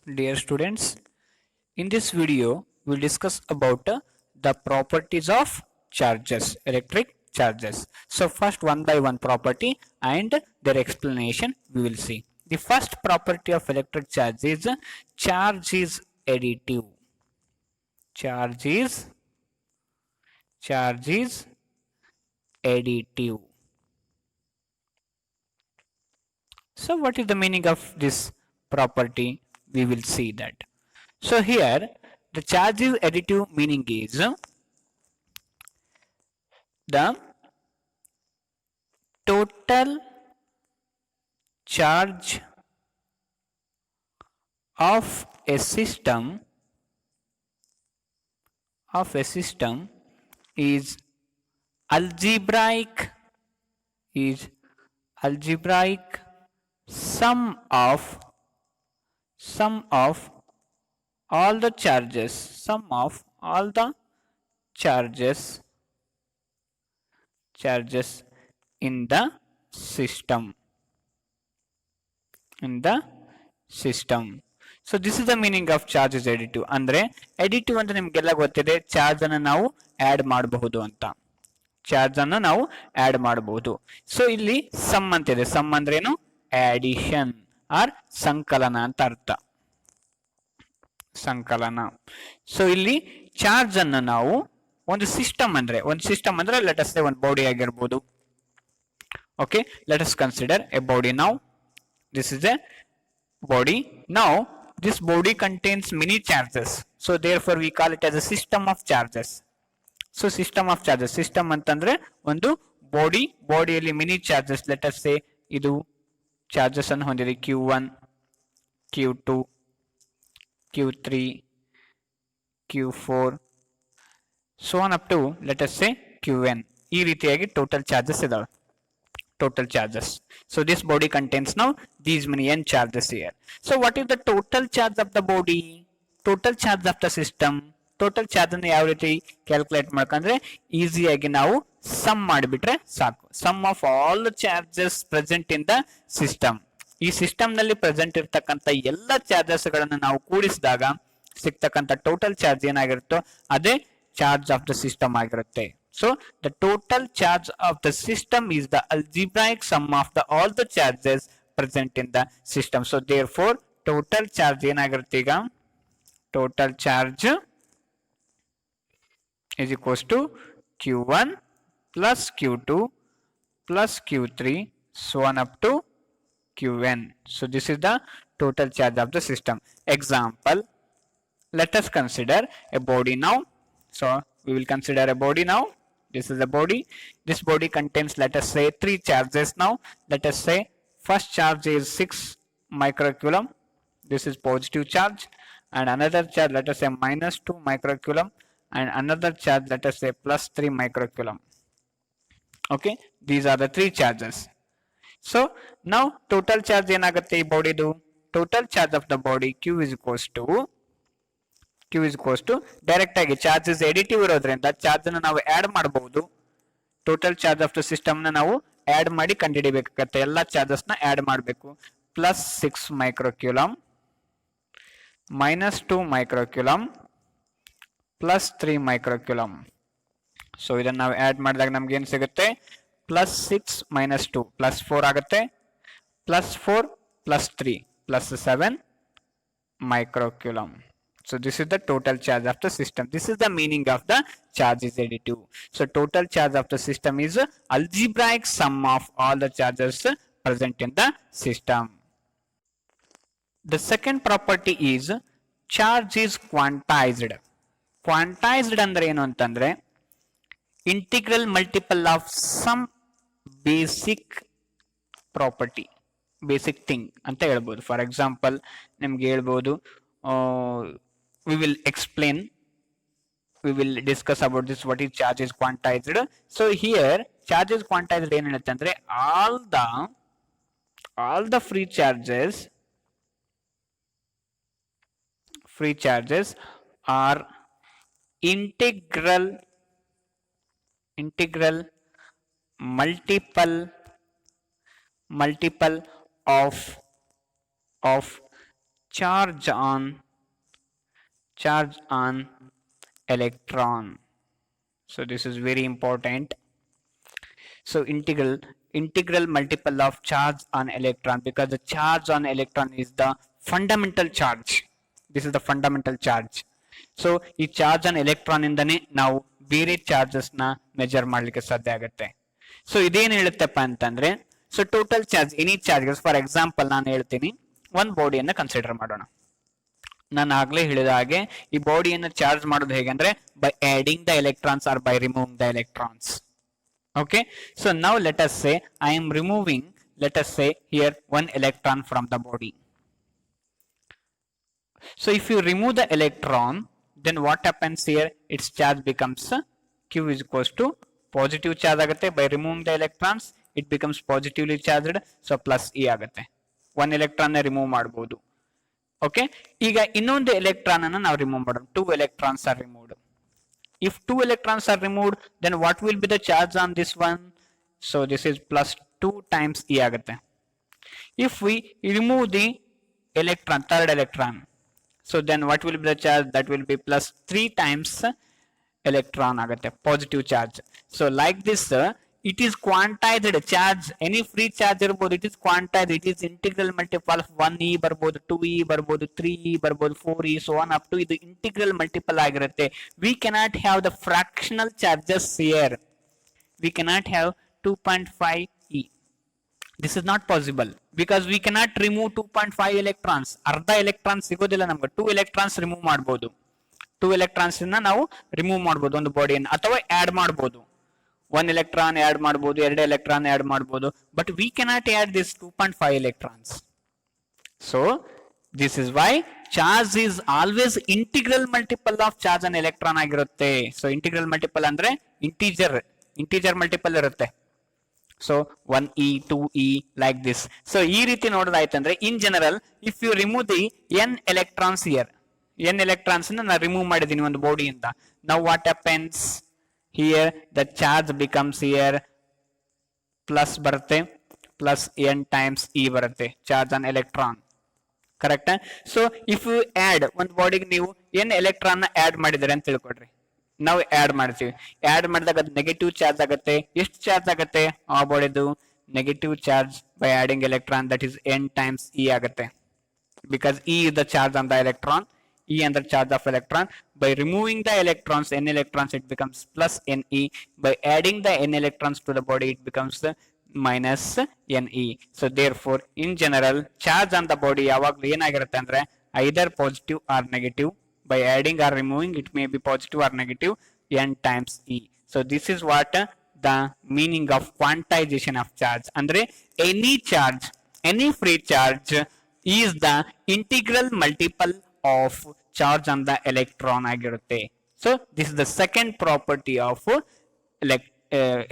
Dear students, in this video we'll discuss about the properties of charges, electric charges. So first one by one property and their explanation we will see. The first property of electric charge is charge is additive. Charge is charge is additive. So what is the meaning of this property? We will see that. So here the charge is additive meaning is the total charge of a system is algebraic is algebraic sum of all the charges sum of all the charges in the system so this is the meaning of charge is additive ಅಂದ್ರೆ additive ಅಂತ ನಿಮಗೆಲ್ಲ ಗೊತ್ತಿದೆ charge ಅನ್ನು ನಾವು add ಮಾಡಬಹುದು ಅಂತ charge ಅನ್ನು ನಾವು ಆಡ್ ಮಾಡಬಹುದು ಸೊ ಇಲ್ಲಿ ಸಮ್ ಅಂತಿದೆ ಸಮ್ ಅಂದ್ರೆ ಏನು addition ಆರ್ ಸಂಕಲನ ಅಂತ ಅರ್ಥ ಸಂಕಲನ ಸೊ ಇಲ್ಲಿ ಚಾರ್ಜ್ ಅನ್ನು ನಾವು ಒಂದು ಸಿಸ್ಟಮ್ ಅಂದ್ರೆ ಲೆಟ್ ಅಸ್ ಸೇ ಒಂದು ಬಾಡಿ ಆಗಿರಬಹುದು okay let us consider a body now this is a body now this body contains many charges so therefore we call it as a system of charges so system ಅಂತಂದ್ರೆ ಒಂದು ಬಾಡಿಯಲ್ಲಿ mini charges let us ಸೇ ಇದು charges ಅನ್ನು ಹೊಂದಿದೆ q1 q2 q3 q4 so on up to let us say qn ಈ ರೀತಿಯಾಗಿ total charges ಇದಾವೆ total charges so this body contains now these many n charges here so what is the total charge of the body total charge of the system total charge ಅನ್ನು ಯಾವ ರೀತಿ calculate ಮಾಡ್ಕಂದ್ರೆ ಈಸಿಯಾಗಿ ನಾವು sum ಮಾಡಿಬಿಟ್ರೆ ಸಾಕು sum of all the charges present in the system ಈ system ನಲ್ಲಿ present ಇರತಕ್ಕಂತ ಎಲ್ಲ ಚಾರ್ಜಸ್ ಗಳನ್ನು ನಾವು ಕೂಡಿಸಿದಾಗ ಸಿಗ್ತಕ್ಕಂತ ಟೋಟಲ್ ಚಾರ್ಜ್ ಏನಾಗಿರುತ್ತೋ ಅದೇ ಚಾರ್ಜ್ ಆಫ್ ದ ಸಿಸ್ಟಮ್ ಆಗಿರುತ್ತೆ so the total charge of the system is the algebraic sum of the all the charges present in the system so therefore total charge ಏನಾಗಿರುತ್ತೆ ಈಗ total charge is equals to q1 plus q2 plus q3 so on up to qn so this is the total charge of the system example let us consider a body now so we will consider a body now this is a body this body contains let us say three charges now let us say first charge is 6 microcoulomb this is positive charge and another charge let us say minus 2 microcoulomb and another charge let us say plus 3 microcoulomb okay these are the three charges so now total charge ಏನಾಗುತ್ತೆ ಈ ಬಾಡಿದು total charge of the body q is equals to direct ಆಗಿ charges additive ಇರೋದ್ರಿಂದ charge ಅನ್ನು ನಾವು add ಮಾಡಬಹುದು total charge of the system ನ ನಾವು add ಮಾಡಿ ಕಂಡುಹಿಡಿಯಬೇಕಾಗುತ್ತೆ ಎಲ್ಲ ಚಾರ್ಜಸ್ ನ ಆಡ್ ಮಾಡಬೇಕು plus 6 ಮೈಕ್ರೋಕ್ಯೂಲಮ್ minus 2 microcoulomb plus 3 microcoulomb so ಇದನ್ನ ನಾವು ಆಡ್ ಮಾಡಿದಾಗ ನಮಗೆ ಏನು ಸಿಗುತ್ತೆ plus 6 minus 2 plus 4 ಆಗುತ್ತೆ plus 4 plus 3 plus 7 microcoulomb so this is the total charge of the system this is the meaning of the charge is additive so total charge of the system is algebraic sum of all the charges present in the system the second property is charge is quantized quantized ಅಂದ್ರೆ ಏನು ಅಂತಂದ್ರೆ integral multiple of some basic property basic thing ಅಂತ ಹೇಳ್ಬೋದು for example ನಿಮ್ಗೆ ಹೇಳ್ಬೋದು we will discuss about this what is charge is quantized so here charge is quantized ಏನು ಹೇಳುತ್ತೆ ಅಂದ್ರೆ all the free charges are integral multiple of charge on electron. So this is very important. So integral multiple of charge on electron, because the charge on electron is the fundamental charge. This is the fundamental charge. So ಈ charge on electron ಇಂದನೇ ನಾವು ಬೇರೆ charges ನ measure ಮಾಡ್ಲಿಕ್ಕೆ ಸಾಧ್ಯ ಆಗುತ್ತೆ. So ಇದೇನ್ ಹೇಳುತ್ತಪ್ಪ ಅಂತಂದ್ರೆ, so total charge any charges, for example ನಾನು ಹೇಳ್ತೀನಿ, ಒಂದು ಬಾಡಿಯನ್ನ ಕನ್ಸಿಡರ್ ಮಾಡೋಣ. ನಾನು ಆಗ್ಲೇ ಹೇಳಿದ ಹಾಗೆ ಈ ಬಾಡಿಯನ್ನು ಚಾರ್ಜ್ ಮಾಡೋದು ಹೇಗೆ ಅಂದ್ರೆ by adding the electrons R by removing the electrons. Okay, so now let us say I am removing, let us say here, one electron from the body. So if you remove the electron, then what happens here? Its charge becomes Q is equals to positive charge ಆಗುತ್ತೆ. By removing the electrons, it becomes positively charged, so plus E ಆಗುತ್ತೆ. one electron ನ remove ಮಾಡಬಹುದು. Okay, ಈಗ ಇನ್ನೊಂದು electron ಅನ್ನು ನಾವು remove ಮಾಡೋಣ. two electrons are removed. If two electrons are removed, then what will be the charge on this one? So this is plus 2 times E ಆಗುತ್ತೆ. If we remove the electron, third electron, so then what will be the charge? That will be plus 3 times electron ಆಗುತ್ತೆ, positive charge. So like this, it is quantized charge. Any free charge ಇರಬಹುದು, it is quantized. It is integral multiple of 1e ಬರ್ಬೋದು, 2e ಬರ್ಬೋದು, 3e ಬರ್ಬೋದು, 4e, so on up to ಇದು integral multiple ಆಗಿರುತ್ತೆ. We cannot have the fractional charges here. We cannot have 2.5e. This is not possible because we cannot remove 2.5 electrons. ಅರ್ಧ electron ಸಿಗೋದಿಲ್ಲ ನಮ್ಗೆ. 2 electrons remove ಮಾಡಬಹುದು. 2 electrons ನ ನಾವು remove ಮಾಡಬಹುದು ಒಂದು ಬಾಡಿಯನ್ನು, ಅಥವಾ ಆಡ್ ಮಾಡಬಹುದು. 1 electron add ಮಾಡಬಹುದು, 2 electron add ಮಾಡಬಹುದು, but we cannot add this 2.5 electrons. So this is why charge is always integral multiple of charge on electron ಆಗಿರುತ್ತೆ. So integral multiple ಅಂದ್ರೆ integer multiple ಇರುತ್ತೆ. So 1e 2e like this. So ಈ ರೀತಿ ನೋಡೋದಾಯ್ತಂದ್ರೆ in general if you remove the n electrons here, n electrons ನ ನಾನು remove ಮಾಡಿದ್ದೀನಿ ಒಂದು ಬಾಡಿಯಿಂದ, now what happens? Here the charge becomes here plus ಬರುತ್ತೆ, plus n times E ಬರುತ್ತೆ, charge on electron. Correct? So if you add ಒಂದು ಬಾಡಿಗೆ ನೀವು n electron ನ ಆಡ್ ಮಾಡಿದರೆ ಅಂತ ತಿಳ್ಕೊಡ್ರಿ, ನಾವು ಆಡ್ ಮಾಡ್ತೀವಿ. ಆಡ್ ಮಾಡಿದಾಗ ಅದು ನೆಗೆಟಿವ್ ಚಾರ್ಜ್ ಆಗುತ್ತೆ. ಎಷ್ಟು ಚಾರ್ಜ್ ಆಗುತ್ತೆ ಆ ಬಾಡಿದು? Negative charge by adding electron, that is n times E ಆಗುತ್ತೆ, because E is the charge on the electron. E and the charge of electron. By removing the electrons, n electrons, it becomes plus Ne. By adding the n electrons to the body, it becomes minus Ne. So therefore in general charge on the body ಯಾವಾಗಲೂ ಏನಾಗಿರುತ್ತೆ ಅಂದ್ರೆ either positive or negative. By adding or removing, it may be positive or negative, n times E. So this is what the meaning of quantization of charge. ಅಂದ್ರೆ any charge, any free charge is the integral multiple of charge on the electron ಆಗಿರುತ್ತೆ. So this is the second property of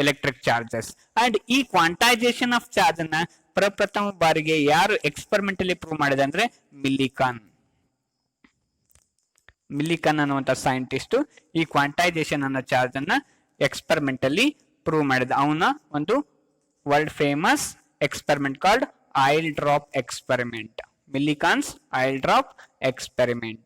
electric charges. And ಈ quantization of charge ಅನ್ನ ಪ್ರಪ್ರಥಮ ಬಾರಿಗೆ ಯಾರು ಎಕ್ಸ್ಪೆರಿಮೆಂಟಲಿ prove ಮಾಡಿದೆ ಅಂದ್ರೆ ಮಿಲ್ಲಿಕನ್ ಅನ್ನುವಂತ ಸೈಂಟಿಸ್ಟ್ ಈ ಕ್ವಾಂಟೈಸೇಷನ್ ಅನ್ನೋ ಚಾರ್ಜ್ ಅನ್ನ ಎಕ್ಸ್ಪೆರಿಮೆಂಟಲಿ ಪ್ರೂವ್ ಮಾಡಿದ. ಅವನ ಒಂದು world famous experiment called oil drop experiment, Millikan's oil drop experiment.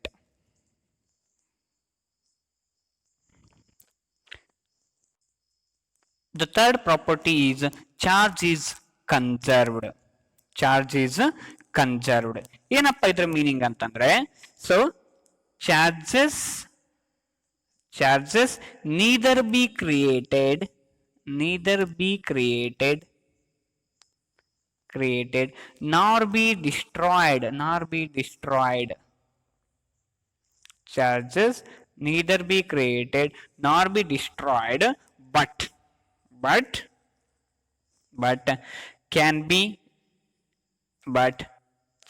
The third property is charge is conserved. Charge is conserved. ಏನಪ್ಪ ಇದರ ಮೀನಿಂಗ್ ಅಂತಂದ್ರೆ, so charges neither be created nor be destroyed. Charges neither be created nor be destroyed, but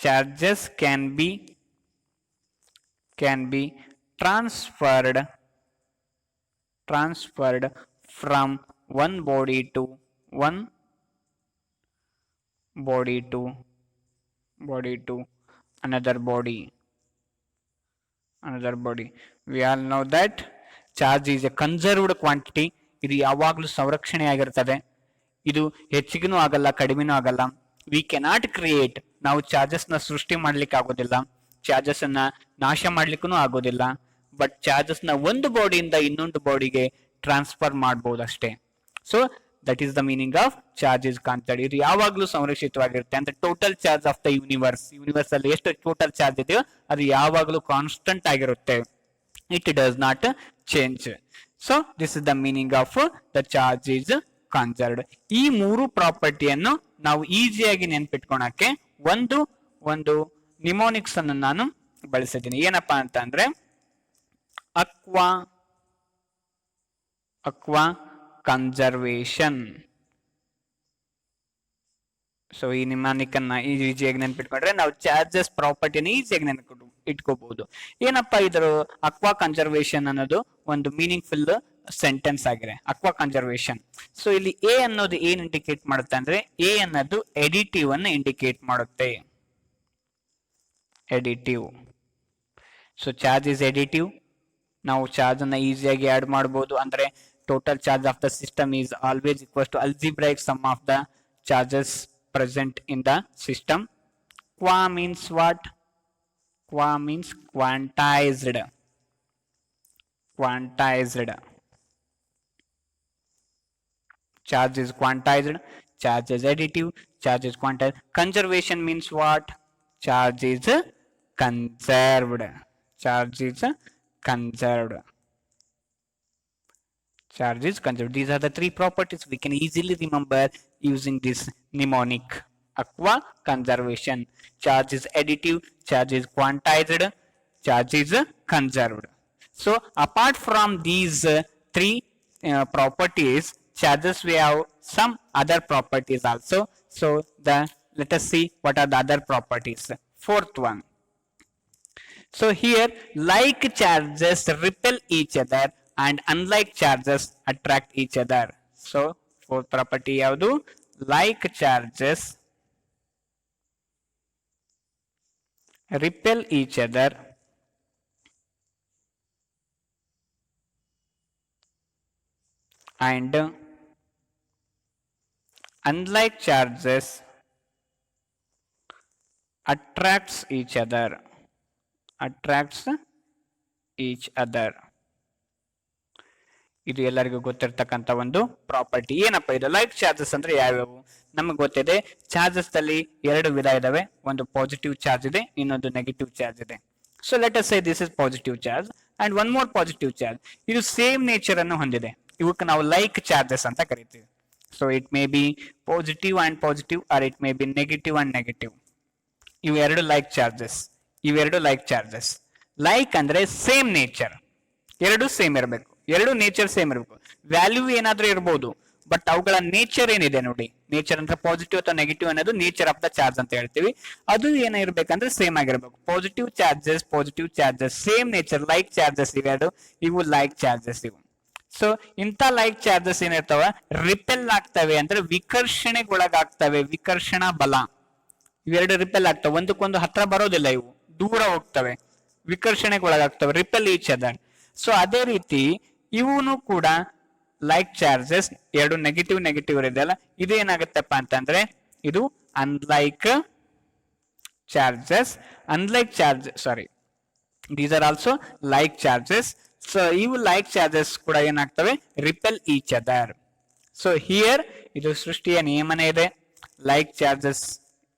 charges can be transferred from one body to another body. We all know that charge is a conserved quantity. ಇದು ಯಾವಾಗಲೂ ಸಂರಕ್ಷಣೆ ಆಗಿರ್ತದೆ. ಇದು ಹೆಚ್ಚಿಗೆನೂ ಆಗಲ್ಲ, ಕಡಿಮೆನೂ ಆಗಲ್ಲ. We cannot create, ನಾವು charges ನ ಸೃಷ್ಟಿ ಮಾಡ್ಲಿಕ್ಕೆ ಆಗೋದಿಲ್ಲ. ಚಾರ್ಜಸ್ ಅನ್ನ ನಾಶ ಮಾಡ್ಲಿಕ್ಕೂ ಆಗೋದಿಲ್ಲ, ಬಟ್ ಚಾರ್ಜಸ್ ನ ಒಂದು ಬಾಡಿಯಿಂದ ಇನ್ನೊಂದು ಬಾಡಿಗೆ ಟ್ರಾನ್ಸ್ಫರ್ ಮಾಡಬಹುದು ಅಷ್ಟೇ. So that is the meaning of charge is constant. ಇದು ಯಾವಾಗ್ಲೂ ಸಂರಕ್ಷಿತವಾಗಿರುತ್ತೆ. ಅಂದ್ರೆ total charge of the universe ಅಲ್ಲಿ ಎಷ್ಟು ಟೋಟಲ್ ಚಾರ್ಜ್ ಇದೆಯೋ ಅದು ಯಾವಾಗ್ಲೂ ಕಾನ್ಸ್ಟೆಂಟ್ ಆಗಿರುತ್ತೆ. It does not change. So this is the meaning of the charge is conserved. ಈ ಮೂರು ಪ್ರಾಪರ್ಟಿಯನ್ನು ನಾವು ಈಸಿಯಾಗಿ ನೆನ್ಪಿಟ್ಕೊಳಕ್ಕೆ ಒಂದು ನಿಮೋನಿಕ್ಸ್ ಅನ್ನು ನಾನು ಬಳಸಿದ್ದೀನಿ. ಏನಪ್ಪಾ ಅಂತ ಅಂದ್ರೆ ಅಕ್ವಾ ಕನ್ಸರ್ವೇಶನ್. ಸೊ ಈ ನಿಮಾನಿಕ್ ಅನ್ನ ಈಸಿಯಾಗಿ ನೆನ್ಪಿಟ್ಕೊಂಡ್ರೆ ನಾವು ಚಾರ್ಜಸ್ ಪ್ರಾಪರ್ಟಿನ ಈಸಿಯಾಗಿ ಇಟ್ಕೋಬಹುದು. ಏನಪ್ಪಾ ಇದ್ರ ಅಕ್ವಾ ಕನ್ಸರ್ವೇಶನ್ ಅನ್ನೋದು ಒಂದು ಮೀನಿಂಗ್ಫುಲ್ ಸೆಂಟೆನ್ಸ್ ಆಗಿದೆ. Aqua conservation. ಸೊ ಇಲ್ಲಿ ಎ ಅನ್ನೋದು ಏನ್ ಇಂಡಿಕೇಟ್ ಮಾಡುತ್ತೆ ಅಂದ್ರೆ ಎ ಅನ್ನೋದು ಎಡಿಟಿವ್ ಅನ್ನು ಇಂಡಿಕೇಟ್ ಮಾಡುತ್ತೆ. Additive. So charge is additive. ನಾವು ಚಾರ್ಜ್ ಅನ್ನ ಈಸಿಯಾಗಿ ಆಡ್ ಮಾಡಬಹುದು. ಅಂದ್ರೆ total charge of the system is always equals to algebraic sum of the charges present in the system. Qua means what? Qua means quantized. Charge is quantized. Charge is additive. Charge is quantized. Conservation means what? Charge is conserved. Charge is conserved. Charge is conserved. These are the three properties we can easily remember using this mnemonic. Aqua conservation. Charge is additive. Charge is quantized. Charge is conserved. So apart from these three properties, charges we have some other properties also. So let us see what are the other properties. Fourth one. So here like charges repel each other and unlike charges attract each other. So fourth property yavadu? Like charges repel each other and unlike charges attracts each other. ಇದು ಎಲ್ಲರಿಗೂ ಗೊತ್ತಿರ್ತಕ್ಕಂಥ ಒಂದು property. ಏನಪ್ಪಾ ಇದು like charges ಅಂದ್ರೆ ಯಾವ್ಯಾವು ನಮಗೆ ಗೊತ್ತಿದೆ. Charges ಅಲ್ಲಿ ಎರಡು ವಿಧ ಇದಾವೆ. ಒಂದು ಪಾಸಿಟಿವ್ ಚಾರ್ಜ್ ಇದೆ, ಇನ್ನೊಂದು ನೆಗೆಟಿವ್ ಚಾರ್ಜ್ ಇದೆ. So let us say this is positive charge and one more positive charge. ಇದು ಸೇಮ್ ನೇಚರ್ ಅನ್ನು ಹೊಂದಿದೆ. ಇವಕ್ಕೆ ನಾವು ಲೈಕ್ ಚಾರ್ಜಸ್ ಅಂತ ಕರಿತೀವಿ. So it may be positive and positive or it may be negative and negative. ಇವೆರಡು like charges. Like ಅಂದ್ರೆ same nature, ಎರಡು ಸೇಮ್ ಇರಬೇಕು, ಎರಡು ನೇಚರ್ ಸೇಮ್ ಇರಬೇಕು. ವ್ಯಾಲ್ಯೂ ಏನಾದ್ರೂ ಇರಬಹುದು, ಬಟ್ ಅವುಗಳ ನೇಚರ್ ಏನಿದೆ ನೋಡಿ, ನೇಚರ್ ಅಂದ್ರೆ ಪಾಸಿಟಿವ್ ಅಥವಾ ನೆಗೆಟಿವ್ ಅನ್ನೋದು ನೇಚರ್ ಆಫ್ ದ ಚಾರ್ಜ್ ಅಂತ ಹೇಳ್ತೀವಿ. ಅದು ಏನಿರ್ಬೇಕಂದ್ರೆ ಸೇಮ್ ಆಗಿರ್ಬೇಕು. Positive charges same nature, like charges ಇವು ಲೈಕ್ ಚಾರ್ಜಸ್ ಇವು. ಸೊ ಇಂಥ ಲೈಕ್ ಚಾರ್ಜಸ್ ಏನಿರ್ತಾವ ರಿಪೆಲ್ ಆಗ್ತವೆ ಅಂದ್ರೆ ವಿಕರ್ಷಣೆಗೊಳಗಾಗ್ತವೆ. ವಿಕರ್ಷಣಾ ಬಲ ಇವೆರಡು ರಿಪೆಲ್ ಆಗ್ತವೆ, ಒಂದಕ್ಕೊಂದು ಹತ್ರ ಬರೋದಿಲ್ಲ, ಇವು ದೂರ ಹೋಗ್ತವೆ, ವಿಕರ್ಷಣೆಗೊಳಗಾಗ್ತವೆ, ರಿಪೆಲ್ ಈಚ್ ಅದರ್. ಸೊ ಅದೇ ರೀತಿ ಇವನು ಕೂಡ ಲೈಕ್ ಚಾರ್ಜಸ್ ಎರಡು ನೆಗೆಟಿವ್ ಇದೆಯಲ್ಲ, ಇದೇನಾಗತ್ತಪ್ಪ ಅಂತಂದ್ರೆ ಇದು unlike charges. These are also like charges. So ಇವು ಲೈಕ್ ಚಾರ್ಜಸ್ ಕೂಡ ಏನಾಗ್ತವೆ repel each other. So here ಇದು ಸೃಷ್ಟಿಯ ನಿಯಮನೇ ಇದೆ. ಲೈಕ್ ಚಾರ್ಜಸ್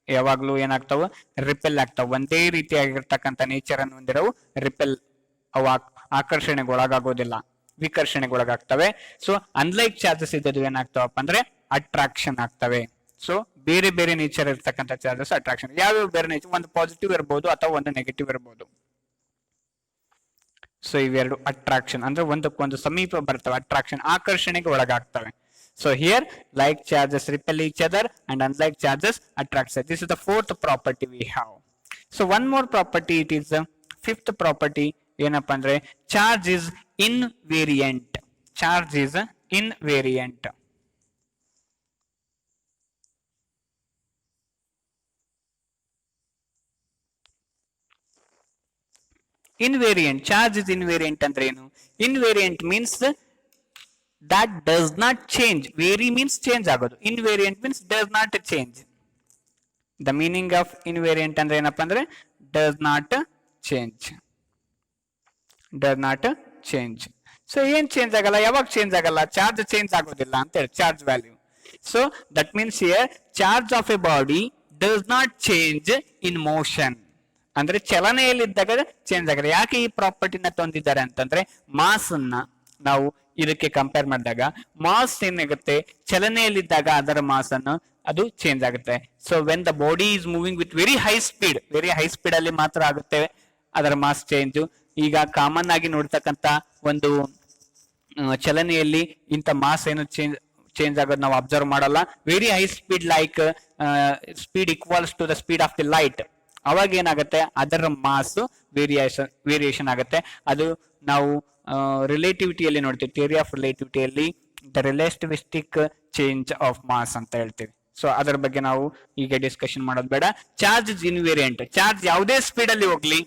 ಯಾವಾಗ್ಲೂ ಏನಾಗ್ತಾವ ರಿಪೆಲ್ ಆಗ್ತಾವ. ಒಂದೇ ರೀತಿಯಾಗಿರ್ತಕ್ಕಂಥ ನೇಚರ್ ಅನ್ನು ಹೊಂದಿರವು ರಿಪೆಲ್, ಅವು ಆಕರ್ಷಣೆಗೊಳಗಾಗೋದಿಲ್ಲ, ವಿಕರ್ಷಣೆಗೊಳಗಾಗ್ತವೆ. ಸೊ ಅನ್ಲೈಕ್ ಚಾರ್ಜಸ್ ಇದ್ದದ್ದು ಏನಾಗ್ತಾವಪ್ಪ ಅಂದ್ರೆ ಅಟ್ರಾಕ್ಷನ್ ಆಗ್ತವೆ. ಸೊ ಬೇರೆ ಬೇರೆ ನೇಚರ್ ಇರ್ತಕ್ಕಂಥ ಚಾರ್ಜಸ್ ಅಟ್ರಾಕ್ಷನ್. ಯಾವ್ಯಾವ ಬೇರೆ ನೇಚರ್, ಒಂದು ಪಾಸಿಟಿವ್ ಇರಬಹುದು ಅಥವಾ ಒಂದು ನೆಗೆಟಿವ್ ಇರಬಹುದು. ಸೊ ಇವೆರಡು ಅಟ್ರಾಕ್ಷನ್ ಅಂದ್ರೆ ಒಂದಕ್ಕೊಂದು ಸಮೀಪ ಬರ್ತವೆ, attraction ಆಕರ್ಷಣೆಗೆ ಒಳಗಾಗ್ತವೆ. So here like charges repel each other and unlike charges attract. This is the fourth property we have. So one more property, it is the fifth property. ಏನಪ್ಪ ಅಂದ್ರೆ charge is invariant. Charge is invariant ಅಂದ್ರೆ ಏನು? Invariant means that does not change. Vary means change ಆಗೋದು. Invariant means does not change. The meaning of invariant ಅಂದ್ರೆ ಏನಪ್ಪ ಅಂದ್ರೆ does not change. Does not change. So ಏನ್ change ಆಗಲ್ಲ, ಯಾವಾಗ change ಆಗಲ್ಲ, ಚಾರ್ಜ್ ಚೇಂಜ್ ಆಗೋದಿಲ್ಲ ಅಂತ ಹೇಳಿ, charge value. So that means here charge of A body does not change in motion, ಅಂದ್ರೆ ಚಲನೆಯಲ್ಲಿದ್ದಾಗ ಚೇಂಜ್ ಆಗಿದೆ. ಯಾಕೆ ಈ ಪ್ರಾಪರ್ಟಿನ ತಂದಿದ್ದಾರೆ ಅಂತಂದ್ರೆ, ಮಾಸ್ ಅನ್ನ ನಾವು ಇದಕ್ಕೆ ಕಂಪೇರ್ ಮಾಡಿದಾಗ ಮಾಸ್ ಏನಾಗುತ್ತೆ, ಚಲನೆಯಲ್ಲಿದ್ದಾಗ ಅದರ ಮಾಸ್ ಅನ್ನು ಅದು ಚೇಂಜ್ ಆಗುತ್ತೆ. So when the body is moving with very high speed ಅಲ್ಲಿ ಮಾತ್ರ ಆಗುತ್ತೆ ಅದರ ಮಾಸ್ ಚೇಂಜ್. ಈಗ ಕಾಮನ್ ಆಗಿ ನೋಡ್ತಕ್ಕಂತ ಒಂದು ಚಲನೆಯಲ್ಲಿ ಇಂಥ ಮಾಸ್ ಏನು ಚೇಂಜ್ ಆಗೋದು ನಾವು ಅಬ್ಸರ್ವ್ ಮಾಡಲ್ಲ. Very high speed like speed equals to the speed of the light, ಅವಾಗ ಏನಾಗುತ್ತೆ ಅದರ ಮಾಸ್ ವೇರಿಯೇಷನ್ ಆಗುತ್ತೆ. ಅದು ನಾವು ರಿಲೇಟಿವಿಟಿಯಲ್ಲಿ ನೋಡ್ತೀವಿ, ಥಿಯರಿ ಆಫ್ ರಿಲೇಟಿವಿಟಿಯಲ್ಲಿ the relativistic change of mass ಅಂತ ಹೇಳ್ತೀವಿ. ಸೊ ಅದರ ಬಗ್ಗೆ ನಾವು ಈಗ ಡಿಸ್ಕಷನ್ ಮಾಡೋದು ಬೇಡ. Charge is invariant. ಚಾರ್ಜ್ ಯಾವುದೇ ಸ್ಪೀಡ್ ಅಲ್ಲಿ ಹೋಗ್ಲಿ,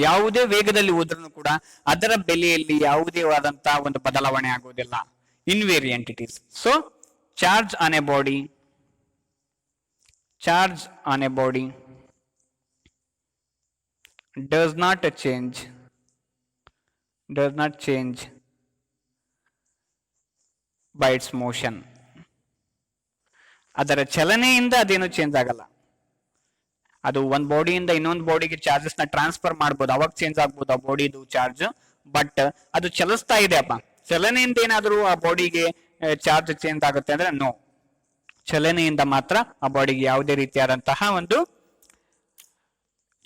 ಯಾವುದೇ ವೇಗದಲ್ಲಿ ಹೋದ್ರೂ ಕೂಡ ಅದರ ಬೆಲೆಯಲ್ಲಿ ಯಾವುದೇ ಆದಂತಹ ಒಂದು ಬದಲಾವಣೆ ಆಗುವುದಿಲ್ಲ. Invariant it is. So charge on a body does not change by its motion. ಅದರ ಚಲನೆಯಿಂದ ಅದೇನು ಚೇಂಜ್ ಆಗಲ್ಲ. ಅದು ಒಂದ್ ಬಾಡಿಯಿಂದ ಇನ್ನೊಂದು ಬಾಡಿಗೆ ಚಾರ್ಜಸ್ ನ ಟ್ರಾನ್ಸ್ಫರ್ ಮಾಡ್ಬೋದು, ಅವಾಗ ಚೇಂಜ್ ಆಗ್ಬೋದು ಆ ಬಾಡಿದು ಚಾರ್ಜ್. ಬಟ್ ಅದು ಚಲಿಸ್ತಾ ಇದೆ ಅಪ್ಪ, ಚಲನೆಯಿಂದ ಏನಾದ್ರೂ ಆ ಬಾಡಿಗೆ ಚಾರ್ಜ್ ಚೇಂಜ್ ಆಗುತ್ತೆ ಅಂದ್ರೆ ನೋ, ಚಲನೆಯಿಂದ ಮಾತ್ರ ಆ ಬಾಡಿಗೆ ಯಾವುದೇ ರೀತಿಯಾದಂತಹ ಒಂದು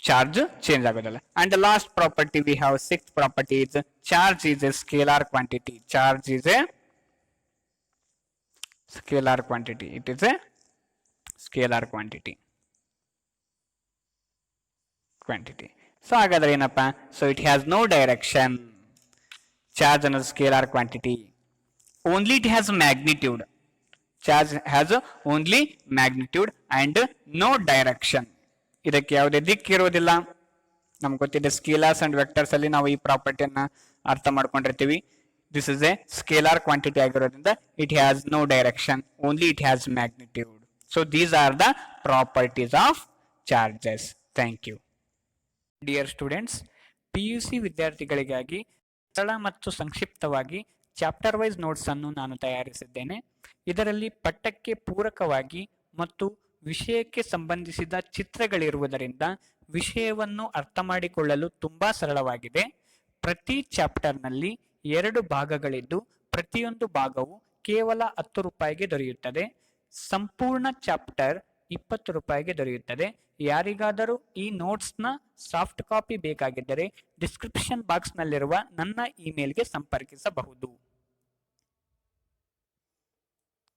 ಚಾರ್ಜ್ ಚೇಂಜ್ ಆಗೋದಿಲ್ಲ. And the last property we have, sixth property is charge is a scalar quantity. Charge is a scalar quantity. It is a scalar quantity. So ಹಾಗಾದ್ರೆ ಏನಪ್ಪಾ, so it has no direction. Charge ಅನ್ನೋದು scalar quantity, only it has magnitude. Charge has only magnitude and no direction. ಇದಕ್ಕೆ ಯಾವುದೇ ದಿಕ್ಕಿರುವುದಿಲ್ಲ. ನಮ್ಗೆ ಗೊತ್ತಿದೆ ಸ್ಕೇಲಾರ್ಸ್ and vectors ಅಲ್ಲಿ ನಾವು ಈ ಪ್ರಾಪರ್ಟಿಯನ್ನ ಅರ್ಥ ಮಾಡ್ಕೊಂಡಿರ್ತೀವಿ. This is a scalar quantity ಆಗಿರೋದ್ರಿಂದ it has no direction, only it has magnitude. So these are the properties of charges. Thank you. Dear students, PUC ವಿದ್ಯಾರ್ಥಿಗಳಿಗಾಗಿ ಸರಳ ಮತ್ತು ಸಂಕ್ಷಿಪ್ತವಾಗಿ ಚಾಪ್ಟರ್ ವೈಸ್ ನೋಟ್ಸ್ ಅನ್ನು ನಾನು ತಯಾರಿಸಿದ್ದೇನೆ. ಇದರಲ್ಲಿ ಪಠ್ಯಕ್ಕೆ ಪೂರಕವಾಗಿ ಮತ್ತು ವಿಷಯಕ್ಕೆ ಸಂಬಂಧಿಸಿದ ಚಿತ್ರಗಳಿರುವುದರಿಂದ ವಿಷಯವನ್ನು ಅರ್ಥ ಮಾಡಿಕೊಳ್ಳಲು ತುಂಬಾ ಸರಳವಾಗಿದೆ. ಪ್ರತಿ ಚಾಪ್ಟರ್ನಲ್ಲಿ 2 ಭಾಗಗಳಿದ್ದು ಪ್ರತಿಯೊಂದು ಭಾಗವು ಕೇವಲ 10 ರೂಪಾಯಿಗೆ ದೊರೆಯುತ್ತದೆ. ಸಂಪೂರ್ಣ ಚಾಪ್ಟರ್ 20 ರೂಪಾಯಿಗೆ ದೊರೆಯುತ್ತದೆ. ಯಾರಿಗಾದರೂ ಈ ನೋಟ್ಸ್ನ ಸಾಫ್ಟ್ ಕಾಪಿ ಬೇಕಾಗಿದ್ದರೆ ಡಿಸ್ಕ್ರಿಪ್ಷನ್ ಬಾಕ್ಸ್ನಲ್ಲಿರುವ ನನ್ನ ಇಮೇಲ್ಗೆ ಸಂಪರ್ಕಿಸಬಹುದು.